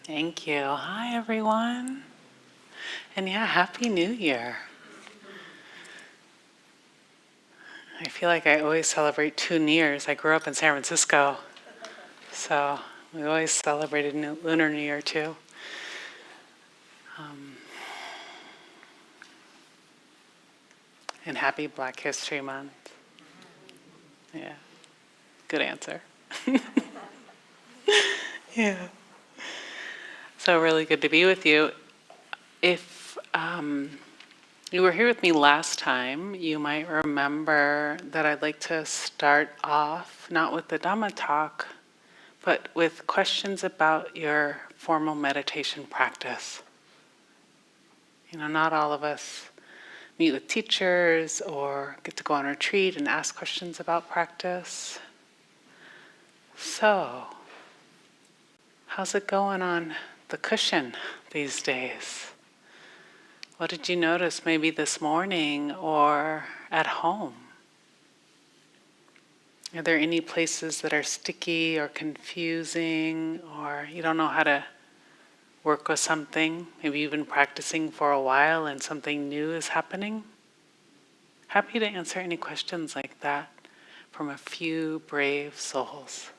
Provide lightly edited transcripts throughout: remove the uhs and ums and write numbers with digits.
Thank you. Hi, everyone. And yeah, Happy New Year. I feel like I always celebrate 2 New Years. I grew up in San Francisco, so we always celebrated Lunar New Year too. And happy Black History Month. Yeah, good answer. Yeah. So really good to be with you. If you were here with me last time, you might remember that I'd like to start off not with the Dhamma talk, but with questions about your formal meditation practice. Not all of us meet with teachers or get to go on retreat and ask questions about practice. So, how's it going on the cushion these days? What did you notice maybe this morning or at home? Are there any places that are sticky or confusing, or you don't know how to work with something? Maybe you've been practicing for a while and something new is happening? Happy to answer any questions like that from a few brave souls.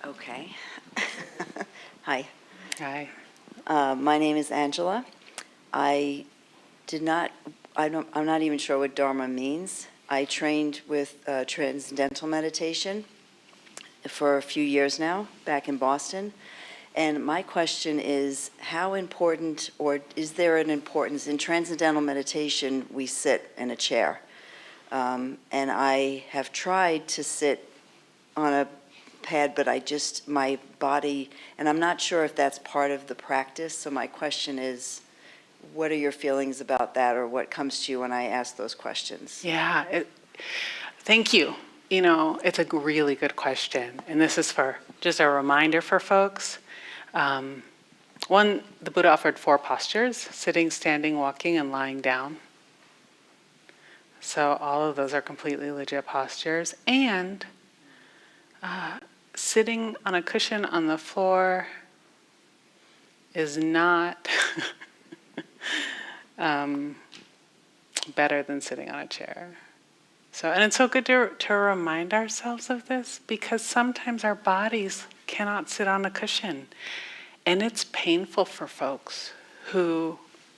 Okay. Hi. Hi. My name is Angela. I'm not even sure what Dharma means. I trained with transcendental meditation for a few years now, back in Boston. And my question is, how important, or is there an importance in transcendental meditation? We sit in a chair. And I have tried to sit on a pad, but my body, and I'm not sure if that's part of the practice. So my question is, what are your feelings about that, or what comes to you when I ask those questions? Yeah, thank you. It's a really good question. And this is for just a reminder for folks. One, the Buddha offered 4 postures: sitting, standing, walking, and lying down. So all of those are completely legit postures. And sitting on a cushion on the floor is not better than sitting on a chair. And it's so good to remind ourselves of this, because sometimes our bodies cannot sit on a cushion. And it's painful for folks who,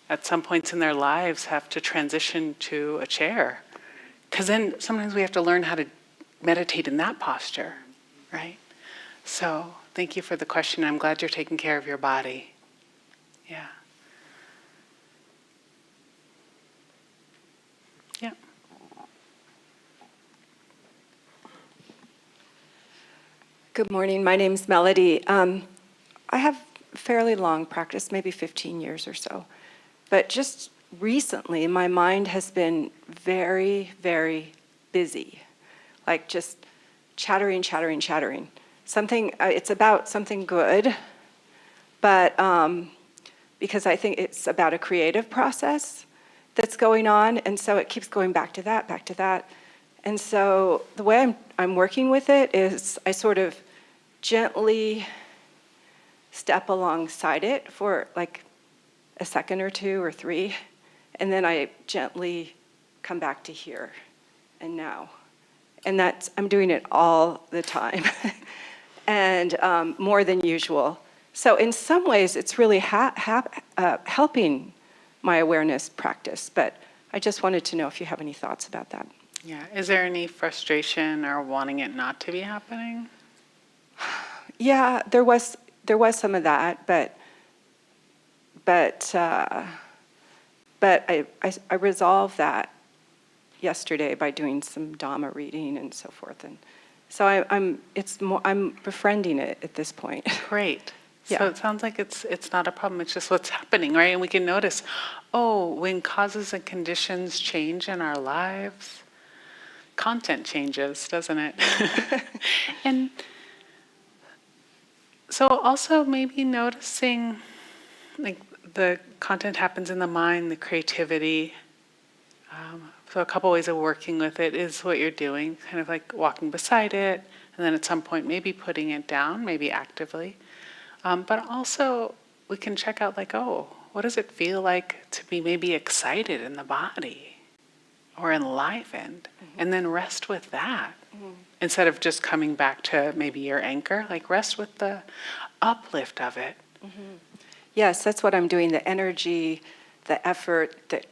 at some points in their lives, have to transition to a chair. Because then sometimes we have to learn how to meditate in that posture, right? So thank you for the question. I'm glad you're taking care of your body. Yeah. Yeah. Good morning. My name's Melody. I have fairly long practice, maybe 15 years or so. But just recently, my mind has been very, very busy. Like just chattering. Something, it's about something good, but because I think it's about a creative process that's going on, and so it keeps going back to that. And so the way I'm working with it is I sort of gently step alongside it for like a second or 2 or 3, and then I gently come back to here and now. And I'm doing it all the time, and more than usual. So in some ways, it's really helping my awareness practice, but I just wanted to know if you have any thoughts about that. Yeah. Is there any frustration or wanting it not to be happening? Yeah, there was some of that, but I resolved that yesterday by doing some Dhamma reading and so forth, and so I'm befriending it at this point. Great. Yeah. So it sounds like it's not a problem. It's just what's happening, right? And we can notice, when causes and conditions change in our lives, content changes, doesn't it? And so also maybe noticing, like, the content happens in the mind, the creativity. So a couple ways of working with it is what you're doing, kind of like walking beside it, and then at some point maybe putting it down, maybe actively. But also we can check out like, oh, what does it feel like to be maybe excited in the body or enlivened? And then rest with that. Instead of just coming back to maybe your anchor, like rest with the uplift of it. Yes, that's what I'm doing, the energy, the effort, that,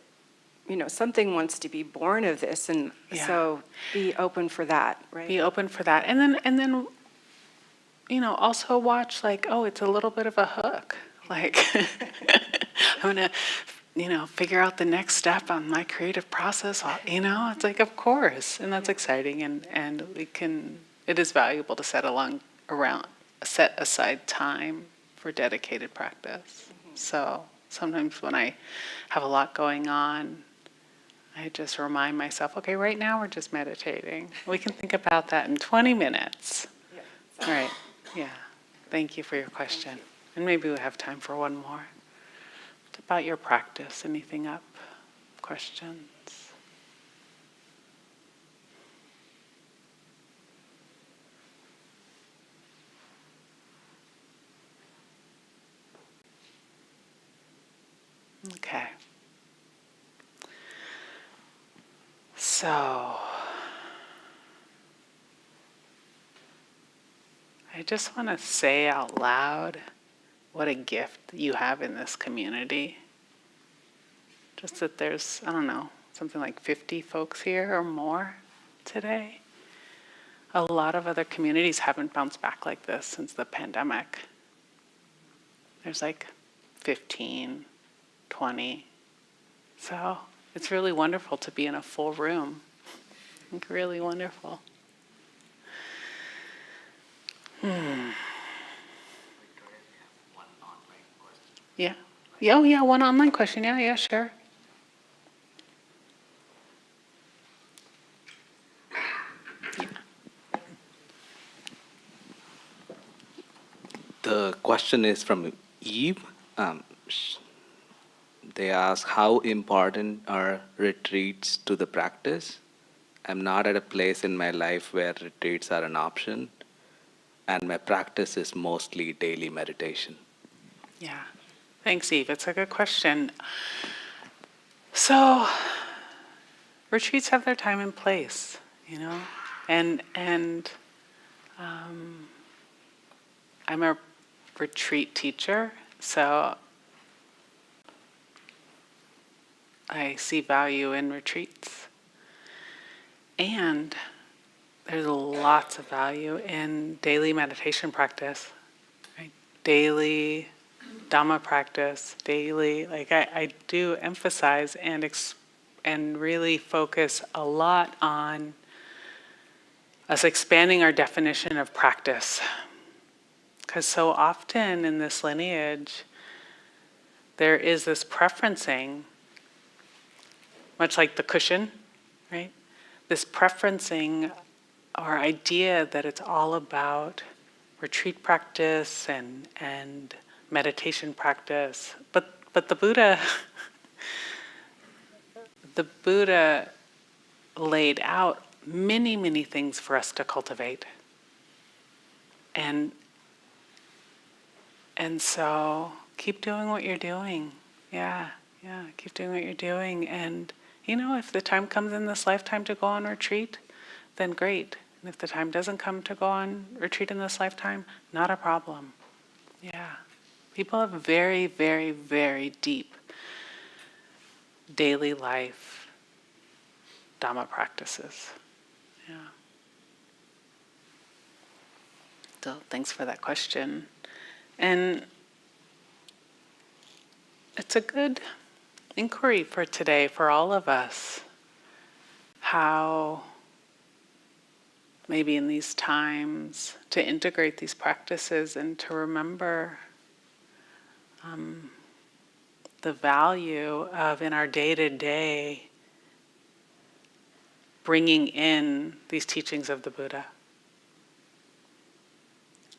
something wants to be born of this, and Yeah. so be open for that, right? Be open for that. And then also watch like, oh, it's a little bit of a hook. Like, I'm going to, figure out the next step on my creative process. It's like, of course. And that's exciting. And it is valuable to set aside time for dedicated practice. So sometimes when I have a lot going on, I just remind myself, okay, right now we're just meditating. We can think about that in 20 minutes. All right. Yeah. Thank you for your question. And maybe we have time for one more. What about your practice? Anything up? Questions? Okay. So, I just want to say out loud what a gift you have in this community. Just that there's, I don't know, something like 50 folks here or more today. A lot of other communities haven't bounced back like this since the pandemic. There's like 15, 20. So it's really wonderful to be in a full room. Like really wonderful. Yeah. Yeah, oh yeah, one online question. Yeah, sure. The question is from Eve. They ask, how important are retreats to the practice? I'm not at a place in my life where retreats are an option, and my practice is mostly daily meditation. Yeah. Thanks, Eve. It's a good question. So, retreats have their time and place, and I'm a retreat teacher, so I see value in retreats. And there's lots of value in daily meditation practice, right? Daily Dhamma practice, daily. Like I do emphasize and really focus a lot on us expanding our definition of practice. Because so often in this lineage, there is this preferencing, much like the cushion, right? This preferencing or idea that it's all about retreat practice and meditation practice. But the Buddha the Buddha laid out many, many things for us to cultivate. And so keep doing what you're doing. Yeah, keep doing what you're doing. And if the time comes in this lifetime to go on retreat, then great. And if the time doesn't come to go on retreat in this lifetime, not a problem. Yeah. People have very, very, very deep daily life Dhamma practices. Yeah. So thanks for that question. And it's a good inquiry for today for all of us. How maybe in these times to integrate these practices and to remember the value of in our day-to-day bringing in these teachings of the Buddha.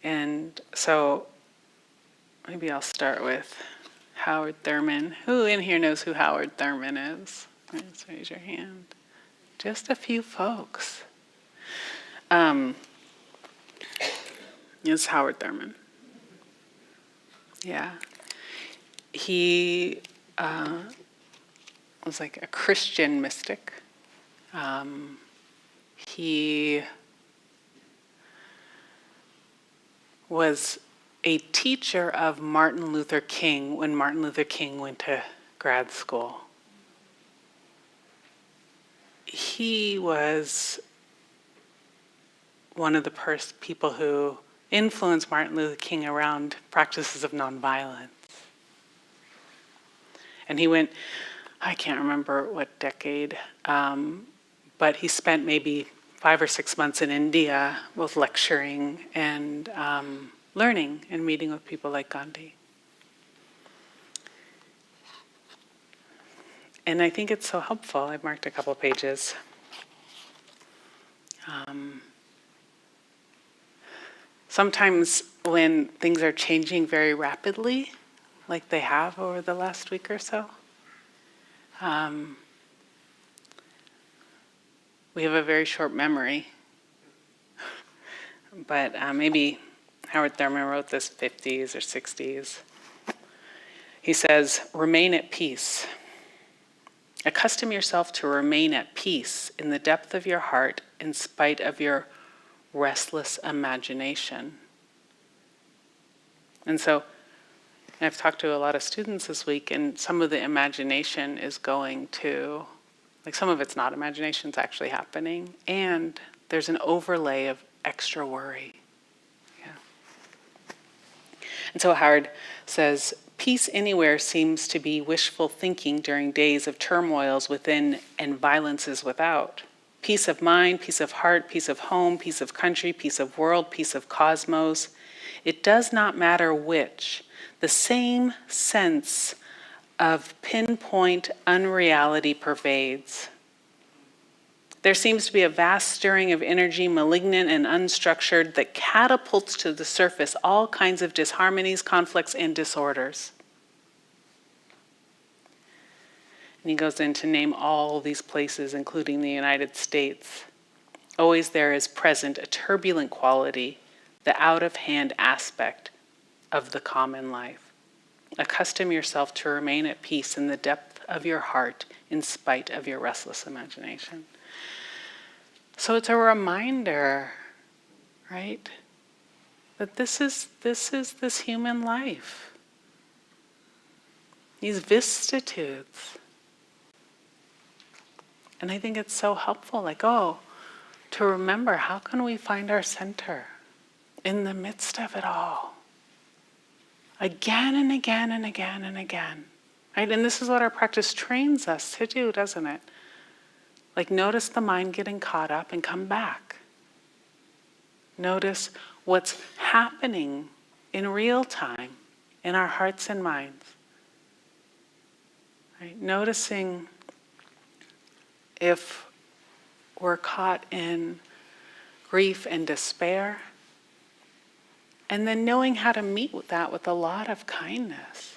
And so maybe I'll start with Howard Thurman. Who in here knows who Howard Thurman is? Let's raise your hand. Just a few folks. It's Howard Thurman. Yeah. He was like a Christian mystic. He was a teacher of Martin Luther King when Martin Luther King went to grad school. He was one of the people who influenced Martin Luther King around practices of nonviolence. And he went, I can't remember what decade, but he spent maybe 5 or 6 months in India, both lecturing and learning and meeting with people like Gandhi. And I think it's so helpful. I've marked a couple pages. Sometimes when things are changing very rapidly, like they have over the last week or so, we have a very short memory. But maybe Howard Thurman wrote this 50s or 60s. He says, remain at peace. Accustom yourself to remain at peace in the depth of your heart in spite of your restless imagination. And so I've talked to a lot of students this week, and some of the imagination is going to, like some of it's not imagination, it's actually happening, and there's an overlay of extra worry. Yeah. And so Howard says, peace anywhere seems to be wishful thinking during days of turmoils within and violences without. Peace of mind, peace of heart, peace of home, peace of country, peace of world, peace of cosmos. It does not matter which. The same sense of pinpoint unreality pervades. There seems to be a vast stirring of energy, malignant and unstructured, that catapults to the surface all kinds of disharmonies, conflicts, and disorders. And he goes in to name all these places, including the United States. Always there is present a turbulent quality, the out-of-hand aspect of the common life. Accustom yourself to remain at peace in the depth of your heart in spite of your restless imagination. So it's a reminder, right, that this is this human life. These vicissitudes. And I think it's so helpful, like, to remember, how can we find our center in the midst of it all? Again and again and again and again. Right? And this is what our practice trains us to do, doesn't it? Like, notice the mind getting caught up and come back. Notice what's happening in real time in our hearts and minds. Right? Noticing if we're caught in grief and despair, and then knowing how to meet with that with a lot of kindness.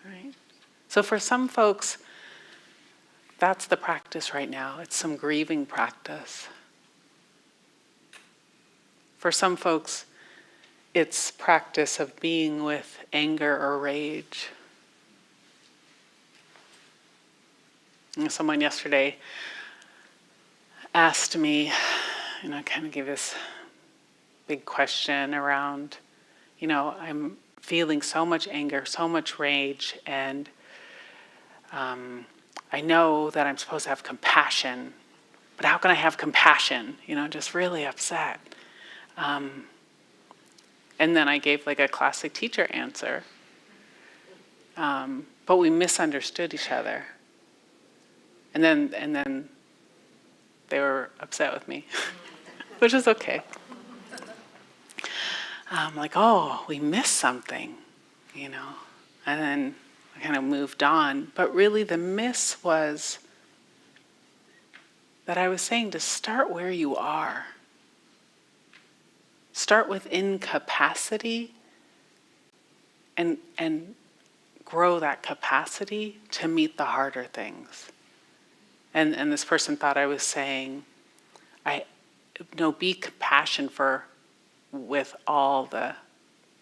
Right? So for some folks, that's the practice right now. It's some grieving practice. For some folks, it's practice of being with anger or rage. And someone yesterday asked me, kind of gave this big question around, I'm feeling so much anger, so much rage, and I know that I'm supposed to have compassion, but how can I have compassion? Just really upset. And then I gave like a classic teacher answer, but we misunderstood each other. And then they were upset with me, which is okay. I'm like, we missed something, And then I kind of moved on. But really the miss was that I was saying to start where you are. Start with incapacity and grow that capacity to meet the harder things. And this person thought I was saying, be compassion with all the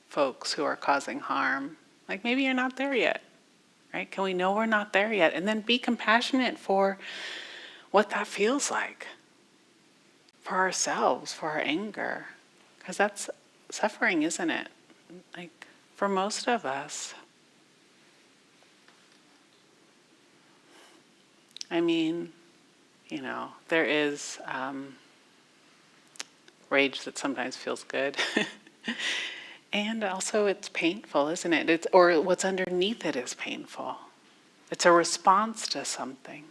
folks who are causing harm. Like maybe you're not there yet, right? Can we know we're not there yet? And then be compassionate for what that feels like for ourselves, for our anger. Because that's suffering, isn't it? Like for most of us. I mean, there is rage that sometimes feels good. And also it's painful, isn't it? Or what's underneath it is painful. It's a response to something,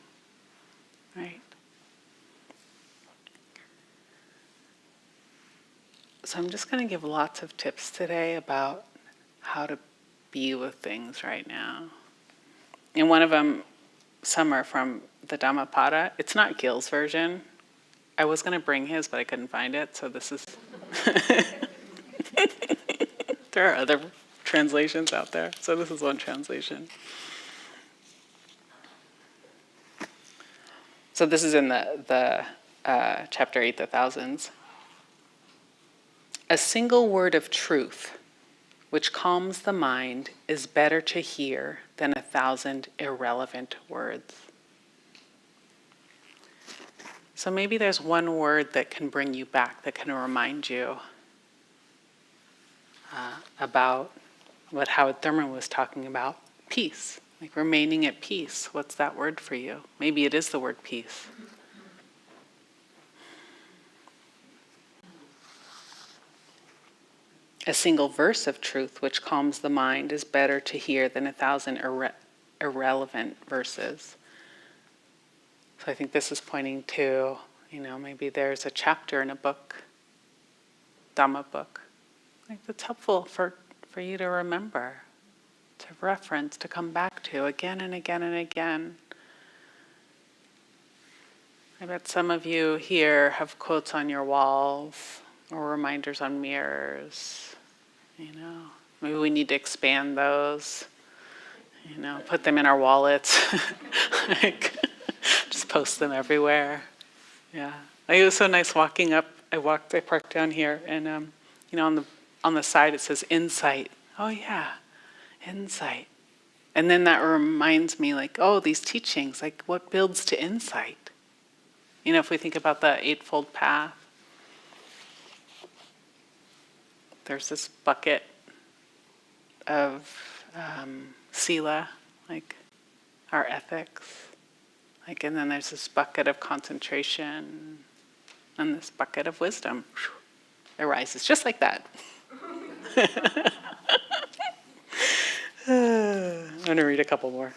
right? So I'm just going to give lots of tips today about how to be with things right now. And one of them, some are from the Dhammapada. It's not Gil's version. I was going to bring his, but I couldn't find it, so this is... There are other translations out there, so this is one translation. So this is in the chapter 8, the thousands. A single word of truth, which calms the mind, is better to hear than 1,000 irrelevant words. So maybe there's one word that can bring you back, that can remind you about what Howard Thurman was talking about, peace, like remaining at peace. What's that word for you? Maybe it is the word peace. A single verse of truth which calms the mind is better to hear than 1,000 irrelevant verses. So I think this is pointing to, maybe there's a chapter in a book, Dhamma book, like that's helpful for you to remember, to reference, to come back to again and again and again. I bet some of you here have quotes on your walls or reminders on mirrors. Maybe we need to expand those. Put them in our wallets. Just post them everywhere. Yeah, it was so nice walking up. I parked down here, and on the side it says insight. Oh yeah, insight. And then that reminds me, these teachings, what builds to insight? If we think about the Eightfold Path, there's this bucket of sila, our ethics, and then there's this bucket of concentration, and this bucket of wisdom arises just like that. I'm going to read a couple more.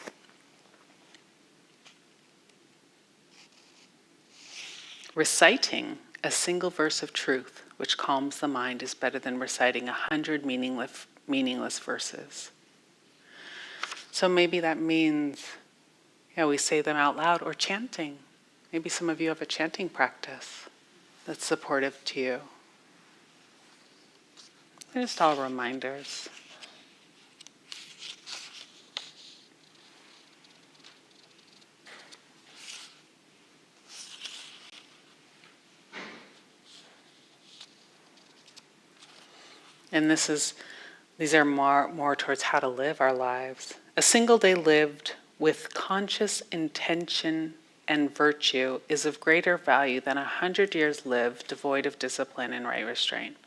Reciting a single verse of truth which calms the mind is better than reciting 100 meaningless verses. So maybe that means, we say them out loud, or chanting. Maybe some of you have a chanting practice that's supportive to you. They're just all reminders. And these are more towards how to live our lives. A single day lived with conscious intention and virtue is of greater value than 100 years lived devoid of discipline and right restraint.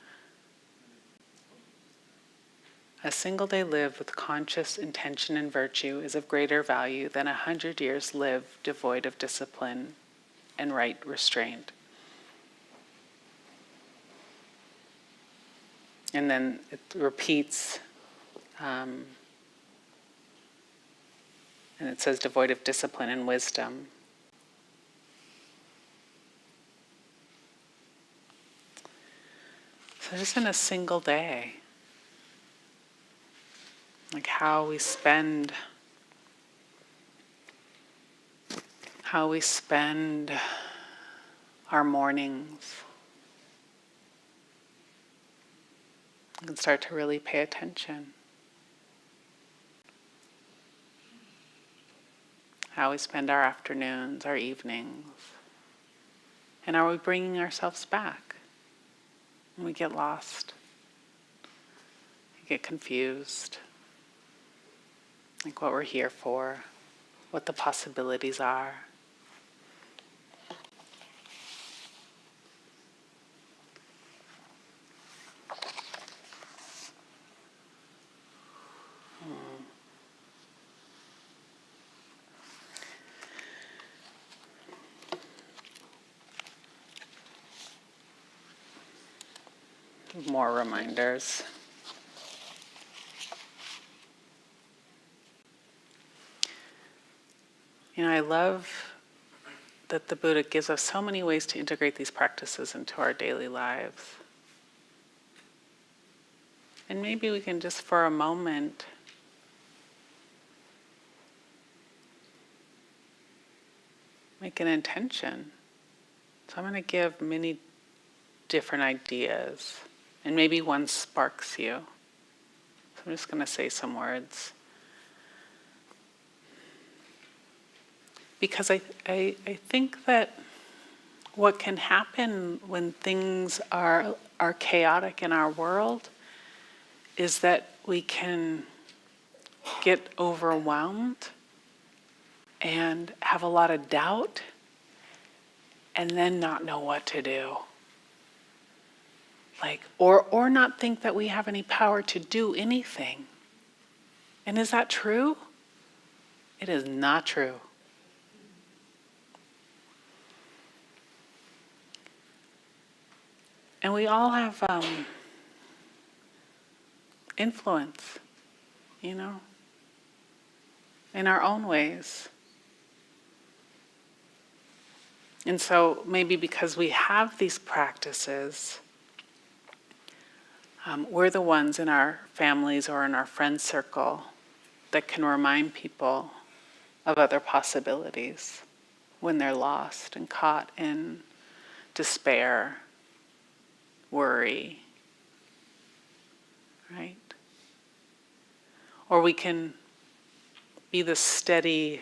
A single day lived with conscious intention and virtue is of greater value than 100 years lived devoid of discipline and right restraint. And then it repeats, and it says devoid of discipline and wisdom. So just in a single day, how we spend our mornings. You can start to really pay attention. how we spend our afternoons, our evenings. And are we bringing ourselves back? And we get lost. We get confused. Like what we're here for, what the possibilities are. More reminders. I love that the Buddha gives us so many ways to integrate these practices into our daily lives. And maybe we can just for a moment make an intention. So I'm going to give many different ideas, and maybe one sparks you. So I'm just going to say some words. Because I think that what can happen when things are chaotic in our world is that we can get overwhelmed and have a lot of doubt and then not know what to do. Or not think that we have any power to do anything. And is that true? It is not true. And we all have influence, in our own ways. And so maybe because we have these practices, we're the ones in our families or in our friend circle that can remind people of other possibilities when they're lost and caught in despair, worry, right? Or we can be the steady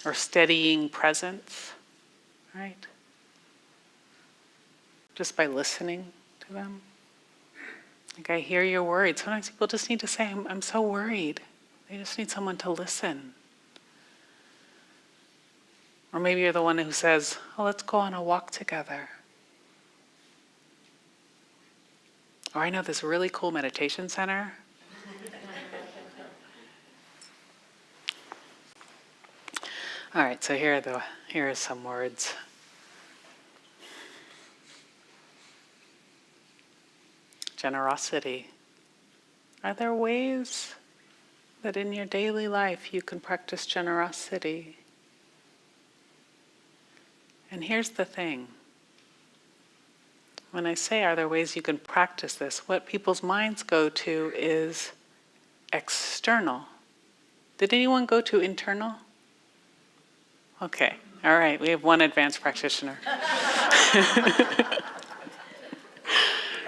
or steadying presence, right? Just by listening to them. Like, I hear you're worried. Sometimes people just need to say, I'm so worried. They just need someone to listen. Or maybe you're the one who says, oh, let's go on a walk together. Or I know this really cool meditation center. All right, so here are some words. Generosity. Are there ways that in your daily life you can practice generosity? And here's the thing. When I say, are there ways you can practice this, what people's minds go to is external. Did anyone go to internal? Okay, all right, we have one advanced practitioner.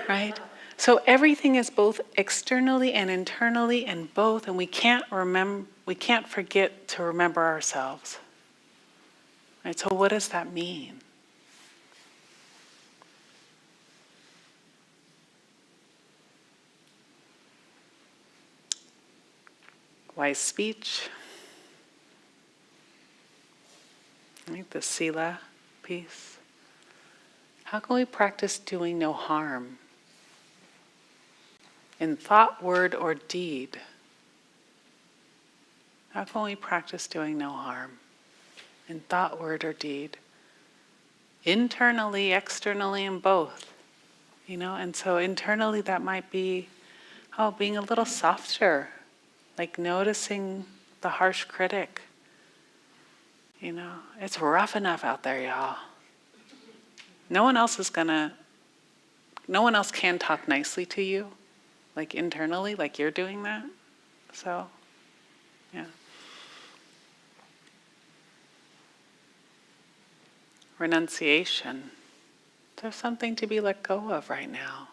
Right? So everything is both externally and internally and both, and we can't forget to remember ourselves. Right? So what does that mean? Wise speech, right? The sila piece. How can we practice doing no harm in thought, word, or deed? How can we practice doing no harm in thought, word, or deed? Internally, externally, and both. And so internally that might be, being a little softer, like noticing the harsh critic. It's rough enough out there, y'all. No one else can talk nicely to you, like internally, like you're doing that. So, yeah. Renunciation. There's something to be let go of right now.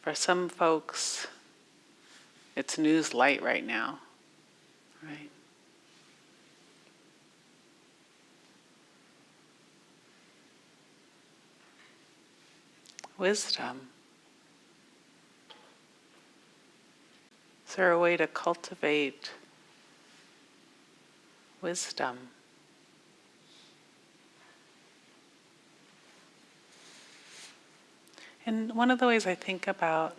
For some folks, it's news light right now, right? Wisdom. Is there a way to cultivate wisdom? And one of the ways I think about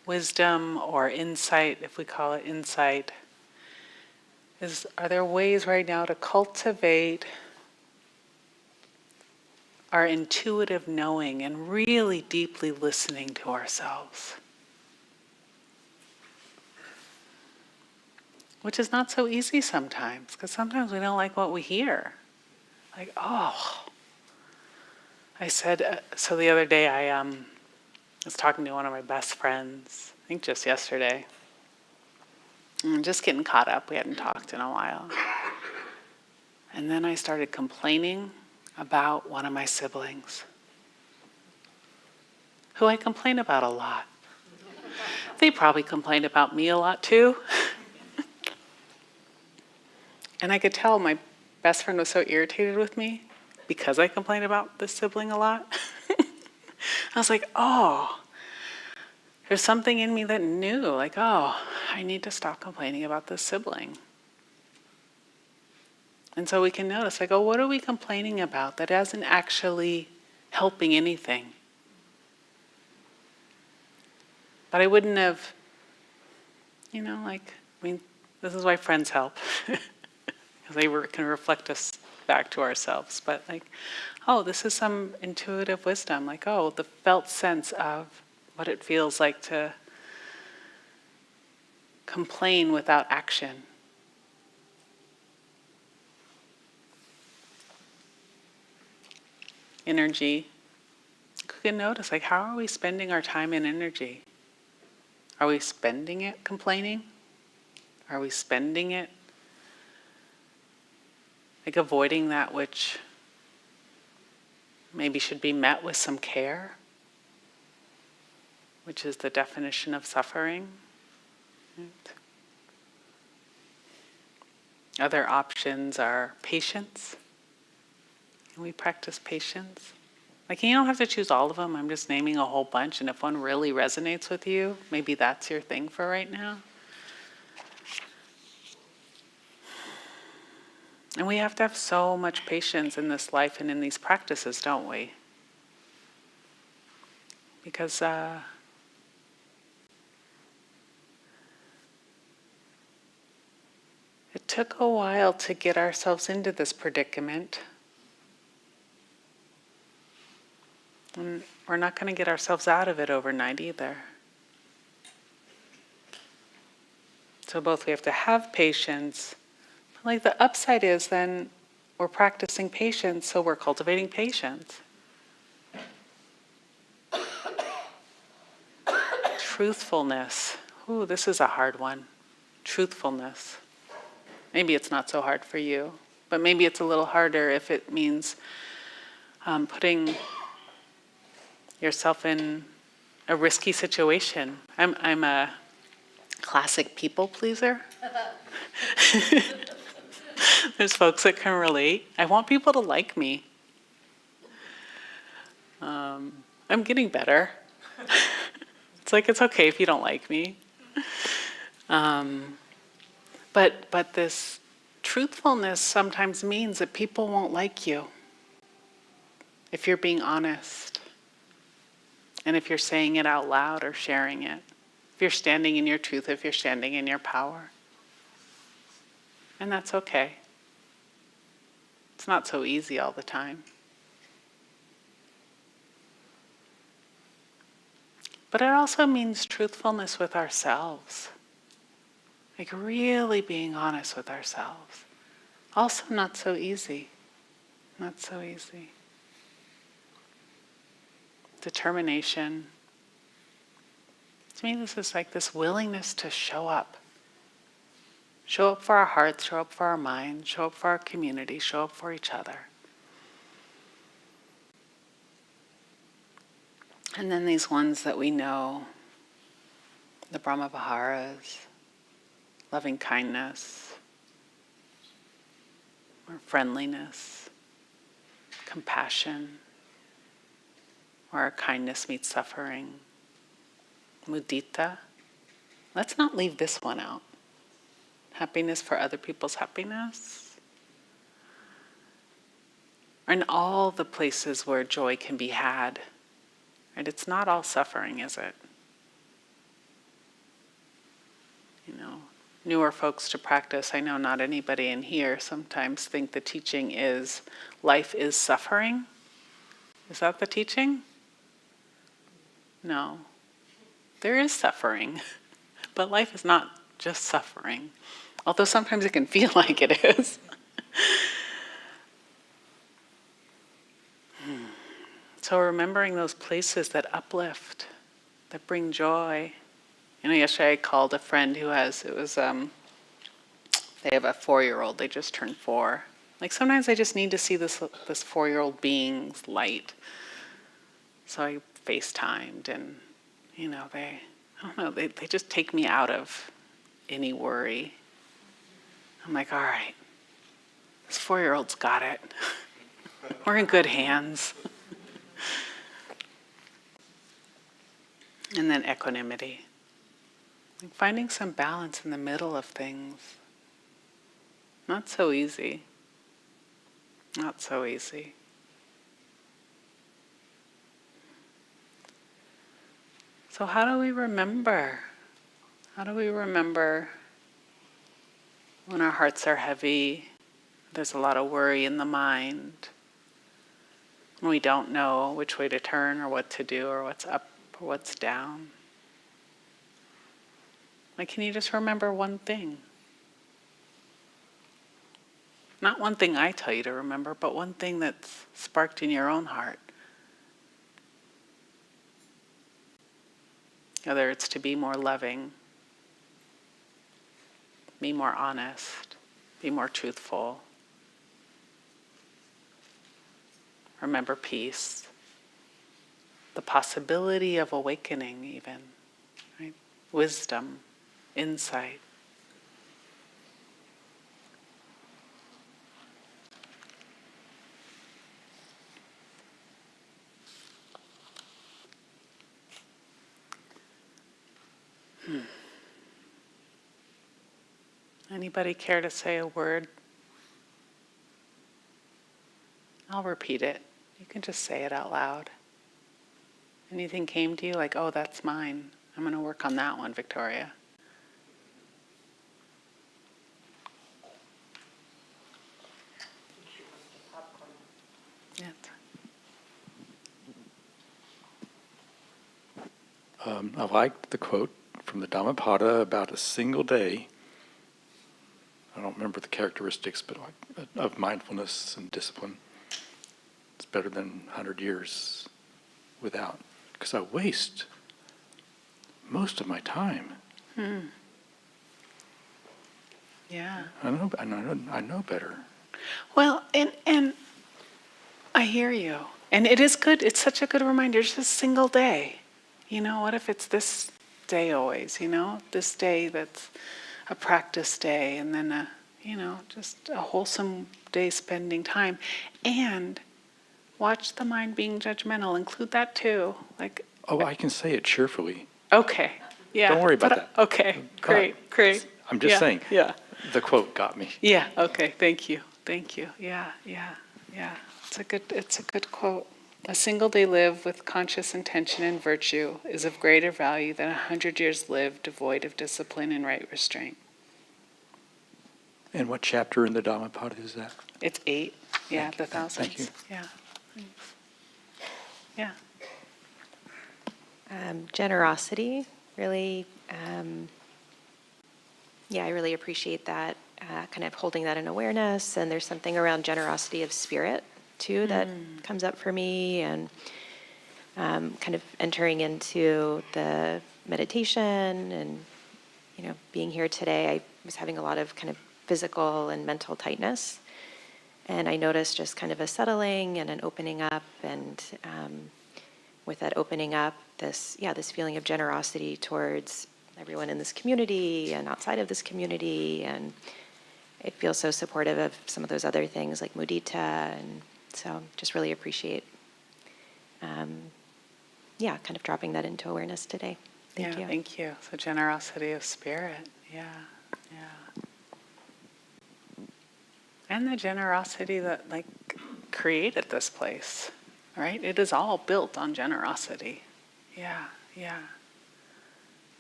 wisdom or insight, if we call it insight, is are there ways right now to cultivate our intuitive knowing and really deeply listening to ourselves? Which is not so easy sometimes, because sometimes we don't like what we hear. Like, oh. I said, so the other day I was talking to one of my best friends, I think just yesterday, and just getting caught up. We hadn't talked in a while. And then I started complaining about one of my siblings, who I complain about a lot. They probably complained about me a lot too. And I could tell my best friend was so irritated with me because I complained about this sibling a lot. I was like, oh, there's something in me that knew, like, oh, I need to stop complaining about this sibling. And so we can notice, like, oh, what are we complaining about that isn't actually helping anything? But I wouldn't have, this is why friends help. Because they can reflect us back to ourselves. But oh, this is some intuitive wisdom. Like, oh, the felt sense of what it feels like to complain without action. Energy. You can notice, how are we spending our time and energy? Are we spending it complaining? Are we spending it avoiding that which maybe should be met with some care, which is the definition of suffering? Right. Other options are patience. Can we practice patience? You don't have to choose all of them. I'm just naming a whole bunch, and if one really resonates with you, maybe that's your thing for right now. And we have to have so much patience in this life and in these practices, don't we? Because it took a while to get ourselves into this predicament. And we're not going to get ourselves out of it overnight either. So both we have to have patience. The upside is then we're practicing patience, so we're cultivating patience. Truthfulness. Ooh, this is a hard one. Truthfulness. Maybe it's not so hard for you, but maybe it's a little harder if it means putting yourself in a risky situation. I'm a classic people pleaser. There's folks that can relate. I want people to like me. I'm getting better. It's okay if you don't like me. But this truthfulness sometimes means that people won't like you if you're being honest. And if you're saying it out loud or sharing it. If you're standing in your truth, if you're standing in your power. And that's okay. It's not so easy all the time. But it also means truthfulness with ourselves. Really being honest with ourselves. Also not so easy. Not so easy. Determination. To me, this is this willingness to show up. Show up for our hearts, show up for our minds, show up for our community, show up for each other. And then these ones that we know, the Brahma-viharas, loving kindness, or friendliness, compassion, where kindness meets suffering, mudita. Let's not leave this one out. Happiness for other people's happiness. And all the places where joy can be had. Right? It's not all suffering, is it? You know, newer folks to practice, I know not anybody in here sometimes think the teaching is life is suffering. Is that the teaching? No. There is suffering, but life is not just suffering, although sometimes it can feel like it is. So remembering those places that uplift, that bring joy. You know, yesterday I called a friend who has, they have a 4-year-old, they just turned 4. Like sometimes I just need to see this 4-year-old being's light. So I FaceTimed and, you know, I don't know, they just take me out of any worry. I'm like, all right, this 4-year-old's got it. We're in good hands. And then equanimity. Like finding some balance in the middle of things. Not so easy. Not so easy. So how do we remember? How do we remember when our hearts are heavy, there's a lot of worry in the mind, when we don't know which way to turn or what to do or what's up or what's down? Like, can you just remember one thing? Not one thing I tell you to remember, but one thing that's sparked in your own heart. Whether it's to be more loving, be more honest, be more truthful. Remember peace. The possibility of awakening even, right? Wisdom, insight. Anybody care to say a word? I'll repeat it. You can just say it out loud. Anything came to you like, oh, that's mine. I'm going to work on that one, Victoria. Yes. I liked the quote from the Dhammapada about a single day. I don't remember the characteristics, but of mindfulness and discipline. It's better than 100 years without, because I waste most of my time. Yeah. I know better. Well, and I hear you. And it is good. It's such a good reminder. It's just a single day. You know, what if it's this day always, you know? This day that's a practice day, and then just a wholesome day spending time. And watch the mind being judgmental. Include that too. Like, Oh, I can say it cheerfully. okay. Yeah. Don't worry about that. Okay. Great. I'm just saying. Yeah. The quote got me. Yeah. Okay. Thank you. Yeah. It's a good quote. A single day lived with conscious intention and virtue is of greater value than 100 years lived devoid of discipline and right restraint. And what chapter in the Dhammapada is that? It's 8. Yeah, the thousands. Thank you. Yeah. Thanks. Yeah. Generosity, really, I really appreciate that, kind of holding that in awareness. And there's something around generosity of spirit, too, that comes up for me. And kind of entering into the meditation and, being here today, I was having a lot of kind of physical and mental tightness. And I noticed just kind of a settling and an opening up, and with that opening up, this feeling of generosity towards everyone in this community and outside of this community, and it feels so supportive of some of those other things like mudita, and so just really appreciate, kind of dropping that into awareness today. Thank you. Thank you. So generosity of spirit. Yeah. And the generosity that created this place, right? It is all built on generosity. Yeah.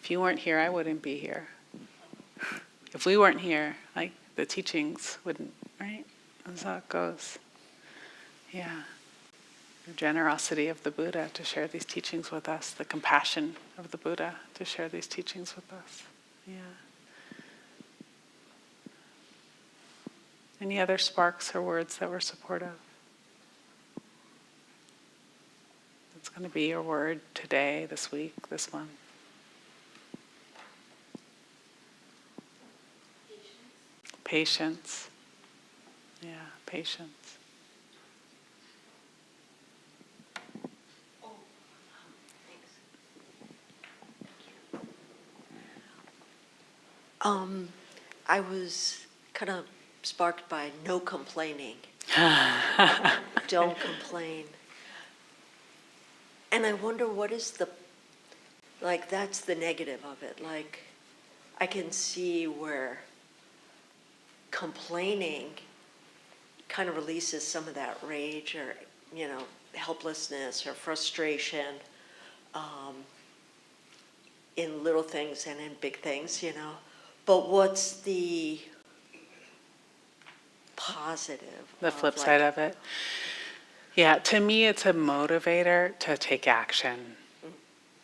If you weren't here, I wouldn't be here. If we weren't here, the teachings wouldn't, right? That's how it goes. Yeah. The generosity of the Buddha to share these teachings with us, the compassion of the Buddha to share these teachings with us. Yeah. Any other sparks or words that were supportive? It's going to be your word today, this week, this month. Patience. Yeah, patience. I was kind of sparked by no complaining. Don't complain. And I wonder what is that's the negative of it. I can see where complaining kind of releases some of that rage or, helplessness or frustration in little things and in big things, But what's the positive? The flip side of it. Yeah, to me, it's a motivator to take action.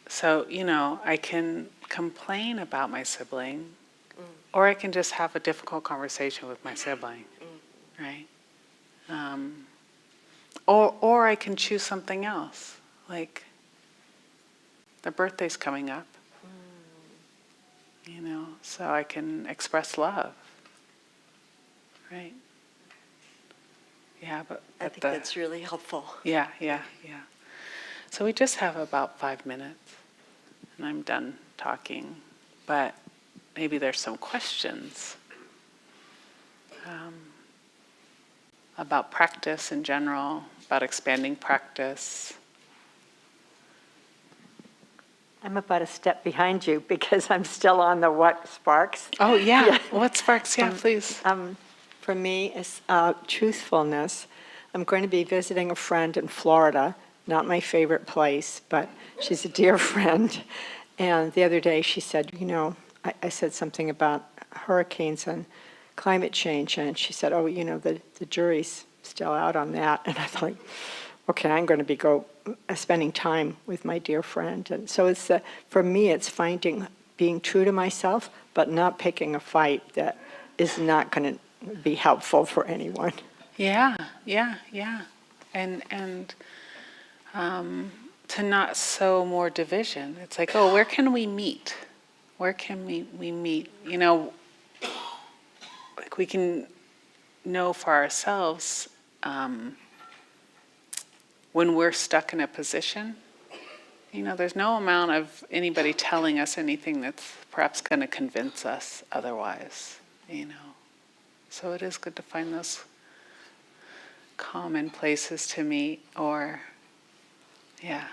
So, I can complain about my sibling, or I can just have a difficult conversation with my sibling, right? Or I can choose something else, like their birthday's coming up, so I can express love, right? Yeah, but I think that's really helpful. Yeah. So we just have about 5 minutes, and I'm done talking. But maybe there's some questions about practice in general, about expanding practice. I'm about a step behind you because I'm still on the what sparks. Oh, yeah. Yeah. What sparks? Yeah, please. For me, it's truthfulness. I'm going to be visiting a friend in Florida, not my favorite place, but she's a dear friend. And the other day she said, I said something about hurricanes and climate change, and she said, oh, the jury's still out on that. And I thought, okay, I'm going to be spending time with my dear friend. And so for me, it's being true to myself, but not picking a fight that is not going to be helpful for anyone. Yeah. And to not sow more division. It's like, oh, where can we meet? Where can we meet? We can know for ourselves when we're stuck in a position. There's no amount of anybody telling us anything that's perhaps going to convince us otherwise. So it is good to find those common places to meet, or, yeah.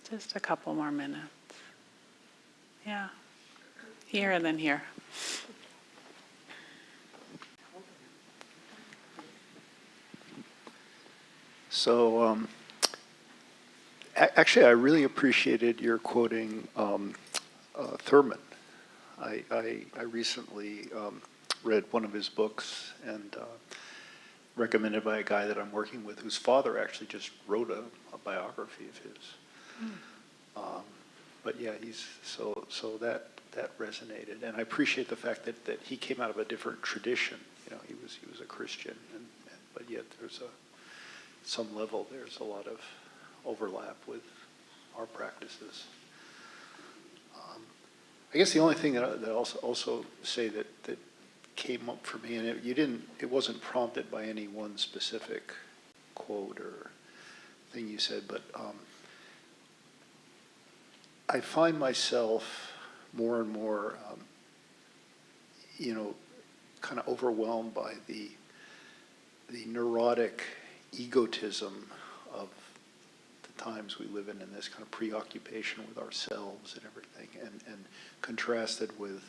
Just a couple more minutes. Yeah. Here and then here. So, actually, I really appreciated your quoting Thurman. I recently read one of his books, and recommended by a guy that I'm working with, whose father actually just wrote a biography of his. But yeah, so that resonated, and I appreciate the fact that he came out of a different tradition. He was a Christian, but yet there's some level there's a lot of overlap with our practices. I guess the only thing that I also say that came up for me, and it wasn't prompted by any one specific quote or thing you said, but I find myself more and more, kind of overwhelmed by the neurotic egotism of the times we live in this kind of preoccupation with ourselves and everything, and contrasted with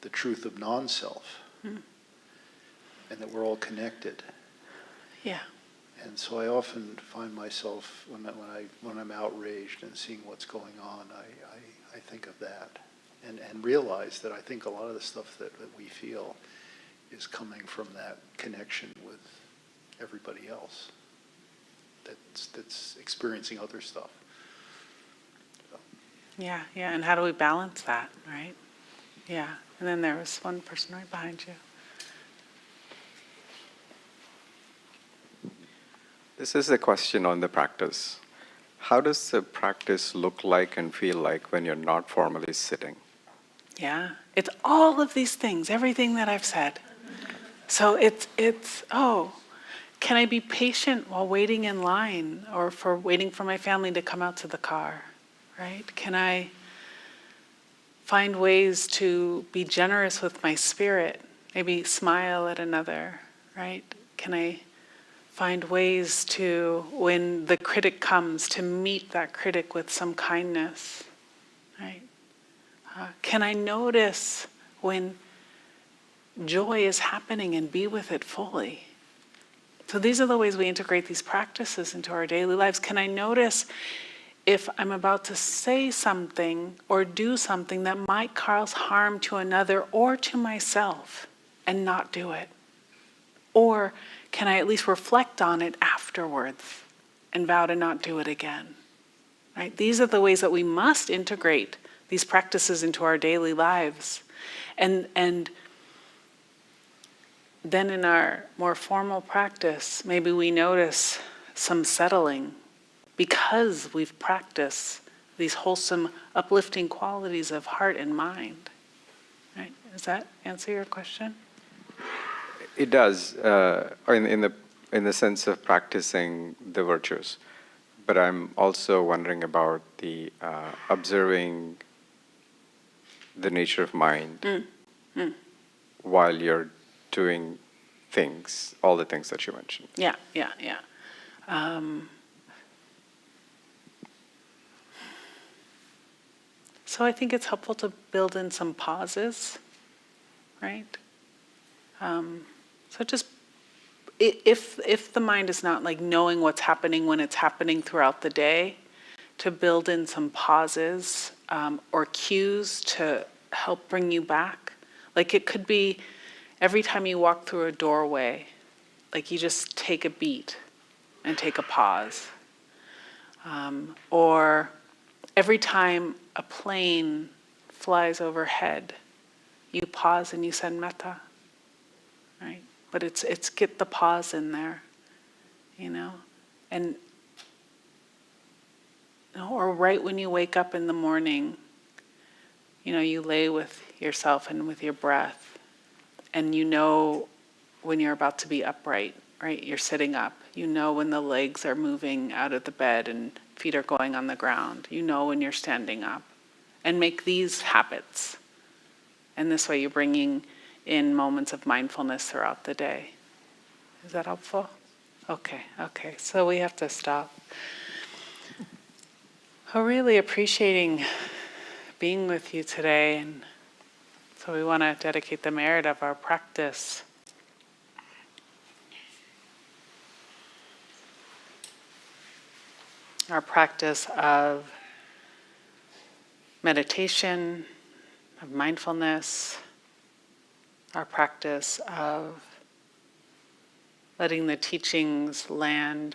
the truth of non-self, and that we're all connected. Yeah. And so I often find myself, when I'm outraged and seeing what's going on, I think of that, and realize that I think a lot of the stuff that we feel is coming from that connection with everybody else that's experiencing other stuff. So. Yeah, and how do we balance that, right? Yeah, and then there was one person right behind you. This is a question on the practice. How does the practice look like and feel like when you're not formally sitting? Yeah, it's all of these things, everything that I've said. So it's can I be patient while waiting in line or for waiting for my family to come out to the car, right? Can I find ways to be generous with my spirit, maybe smile at another, right? Can I find ways to, when the critic comes, to meet that critic with some kindness, right? Can I notice when joy is happening and be with it fully? So these are the ways we integrate these practices into our daily lives. Can I notice if I'm about to say something or do something that might cause harm to another or to myself and not do it? Or can I at least reflect on it afterwards and vow to not do it again? Right? These are the ways that we must integrate these practices into our daily lives. And then in our more formal practice, maybe we notice some settling because we've practiced these wholesome, uplifting qualities of heart and mind. Right? Does that answer your question? It does, in the sense of practicing the virtues. But I'm also wondering about the observing the nature of mind while you're doing things, all the things that you mentioned. Yeah. So I think it's helpful to build in some pauses, right? So just if the mind is not like knowing what's happening when it's happening throughout the day, to build in some pauses or cues to help bring you back. Like it could be every time you walk through a doorway, like you just take a beat and take a pause. Or every time a plane flies overhead, you pause and you send metta, right? But it's get the pause in there, and or right when you wake up in the morning, you lay with yourself and with your breath, and when you're about to be upright, right? You're sitting up. When the legs are moving out of the bed and feet are going on the ground. When you're standing up. And make these habits. And this way you're bringing in moments of mindfulness throughout the day. Is that helpful? Okay. So we have to stop. I'm really appreciating being with you today. And so we want to dedicate the merit of our practice. Our practice of meditation, of mindfulness, our practice of letting the teachings land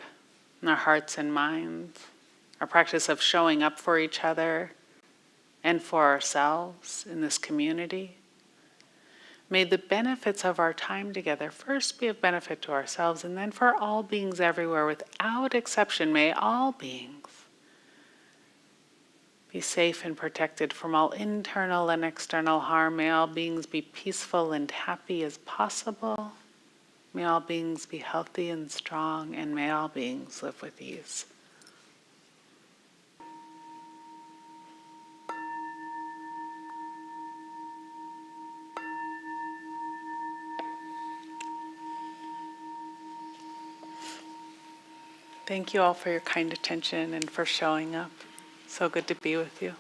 in our hearts and minds, our practice of showing up for each other and for ourselves in this community. May the benefits of our time together first be of benefit to ourselves, and then for all beings everywhere without exception. May all beings be safe and protected from all internal and external harm. May all beings be peaceful and happy as possible. May all beings be healthy and strong, and may all beings live with ease. Thank you all for your kind attention and for showing up. So good to be with you.